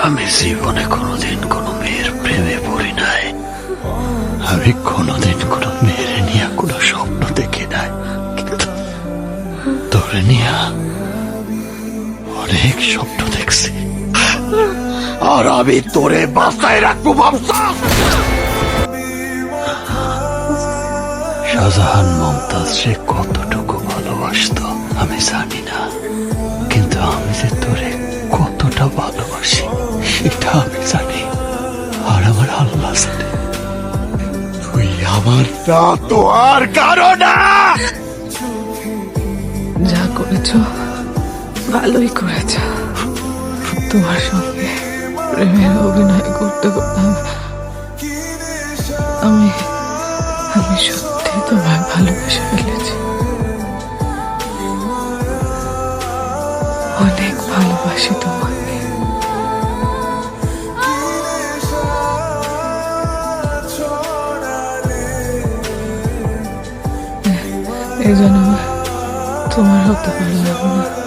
আমি জীবনে কোনোদিন কোনো মেয়ের প্রেমে পড়ি নাই। আমি কোনোদিন কোনো মেয়ের নিয়ে কোনো স্বপ্ন দেখি নাই, কিন্তু তোরে নিয়ে অনেক স্বপ্ন দেখছি, আর আমি তোরে বাঁচায় রাখবো ভাবছা। শাহজাহান মমতাজ সে কতটুকু ভালোবাসতো আমি জানি না, কিন্তু আমি যে তোরে কতটা ভালোবাসি সেটা আমি জানি, আর আমার আল্লাহ জানে। তুই আমার না তো আর কারো না। যা করেছ ভালোই করেছ। তোমার সঙ্গে প্রেমের অভিনয় করতে করতে আমি সত্যি তোমায় ভালোবেসে ফেলেছি, অনেক ভালোবাসি তোমাকে। এই জন্য তোমার হতে পারলাম না।